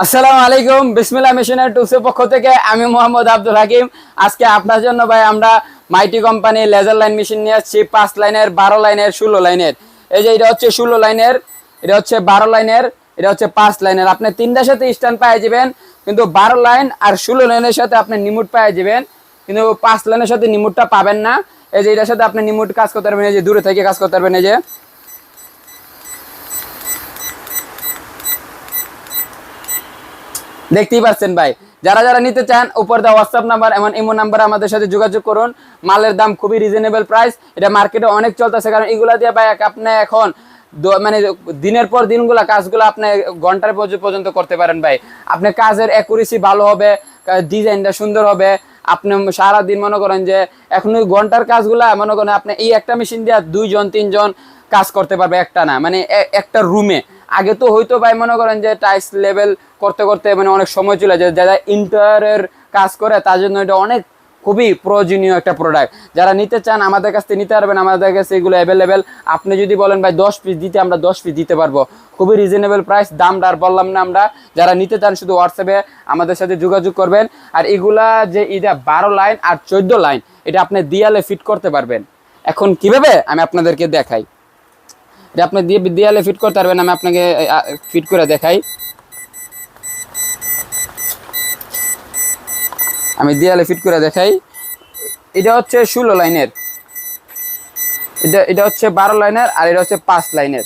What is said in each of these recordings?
আসসালামু আলাইকুম, বিসমিল্লাহ মেশিনারি টুলসের পক্ষ থেকে আমি মোহাম্মদ আব্দুল হাকিম। আজকে আপনার জন্য ভাই আমরা মাইটি কোম্পানি লেজার লাইন মেশিন নিয়ে আসছি 5 লাইনের, 12 লাইনের, 16 লাইনের। এই যে এটা হচ্ছে 16 লাইনের, এটা হচ্ছে 12 লাইনের, এটা হচ্ছে 5 লাইনের। আপনি তিনটার সাথে স্ট্যান্ড পেয়ে যাবেন, কিন্তু 12 লাইন আর 16 লাইনের সাথে আপনি নিমুট পেয়ে যাবেন, কিন্তু 5 লাইনের সাথে নিমুটটা পাবেন না। এই যে এটার সাথে আপনি নিমুট কাজ করতে পারবেন, এই যে দূরে থেকে কাজ করতে পারবেন। এই যে দেখতেই পাচ্ছেন ভাই, যারা যারা নিতে চান উপর দেওয়া হোয়াটসঅ্যাপ নাম্বার এমন ইমো নাম্বারে আমাদের সাথে যোগাযোগ করুন। মালের দাম খুবই রিজনেবল প্রাইস, এটা মার্কেটে অনেক চলতেছে। কারণ এগুলা দিয়ে ভাই আপনি এখন মানে দিনের পর দিনগুলা কাজগুলো আপনি ঘন্টার পর্যন্ত করতে পারেন ভাই। আপনি কাজের অ্যাকুরেসি ভালো হবে, ডিজাইনটা সুন্দর হবে। আপনি সারাদিন মনে করেন যে এখন ওই ঘন্টার কাজগুলা মনে করেন আপনি এই একটা মেশিন দিয়ে 2 জন 3 জন কাজ করতে পারবে একটা না, মানে একটা রুমে। আগে তো হয়তো ভাই মনে করেন যে টাইলস লেভেল করতে করতে মানে অনেক সময় চলে যায়। যারা ইন্টারিয়রের কাজ করে তার জন্য এটা অনেক খুবই প্রয়োজনীয় একটা প্রোডাক্ট। যারা নিতে চান আমাদের কাছ থেকে নিতে পারবেন, আমাদের কাছে এগুলো অ্যাভেলেবেল। আপনি যদি বলেন ভাই 10 পিস দিতে, আমরা 10 পিস দিতে পারবো। খুবই রিজনেবল প্রাইস, দামটা আর বললাম না আমরা। যারা নিতে চান শুধু হোয়াটসঅ্যাপে আমাদের সাথে যোগাযোগ করবেন। আর এগুলা যে এটা 12 লাইন আর 14 লাইন, এটা আপনি দেয়ালে ফিট করতে পারবেন। এখন কিভাবে আমি আপনাদেরকে দেখাই, এটা আপনি দেয়ালে ফিট করতে পারবেন। আমি আপনাকে ফিট করে দেখাই। আমি দেয়ালে ফিট করে দেখাই। এটা হচ্ছে 16 লাইনের, এটা হচ্ছে 12 লাইনের, আর এটা হচ্ছে 5 লাইনের।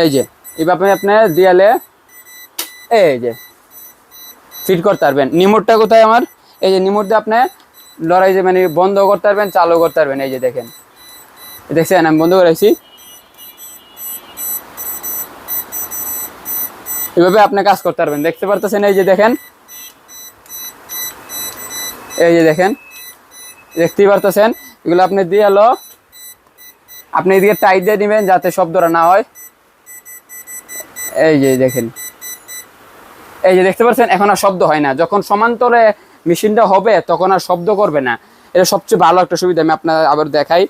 এই যে এইভাবে আপনি দেয়ালে এই যে ফিট করতে পারবেন। নিমোটটা কোথায় আমার? এই যে নিমোট দিয়ে আপনি লড়াই যে মানে বন্ধ করতে পারবেন, চালু করতে পারবেন। এই যে দেখেন, দেখছেন আমি বন্ধ করেছি। এভাবে আপনি কাজ করতে পারবেন, দেখতে পারতেছেন। এই যে দেখেন, এই যে দেখেন, দেখতেই পারতেছেন। এগুলো আপনি দিয়ে হলো আপনি এদিকে টাইট দিয়ে দিবেন যাতে শব্দটা না হয়। এই যে দেখেন, এই যে দেখতে পাচ্ছেন, এখন আর শব্দ হয় না। যখন সমান্তরে মেশিনটা হবে তখন আর শব্দ করবে না। এটা সবচেয়ে ভালো একটা সুবিধা। আমি আপনার আবার দেখাই।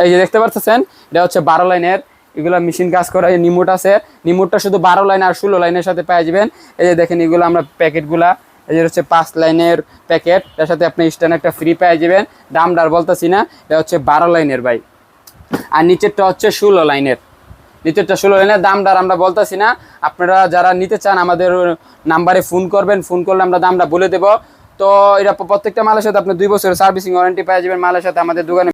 এই যে দেখতে পাচ্ছেন, এটা হচ্ছে 12 লাইনের। এগুলো মেশিন কাজ করা নিমোট আছে। নিমোটটা শুধু 12 লাইন আর 16 লাইনের সাথে পেয়ে যাবেন। এই যে দেখেন, এগুলো আমরা প্যাকেটগুলা, এই যে হচ্ছে 5 লাইনের প্যাকেট, এর সাথে আপনি স্ট্যান্ড একটা ফ্রি পেয়ে যাবেন। দামটা আর বলতেছি না, এটা হচ্ছে 12 লাইনের ভাই। আর নিচেরটা হচ্ছে 16 লাইনের। নিচেরটা 16 লাইনের, দামটা আমরা বলতেছি না। আপনারা যারা নিতে চান আমাদের নাম্বারে ফোন করবেন, ফোন করলে আমরা দামটা বলে দেবো। তো এটা প্রত্যেকটা মালের সাথে আপনি 2 বছরের সার্ভিসিং ওয়ারেন্টি পেয়ে যাবেন। মালের সাথে আমাদের দোকানে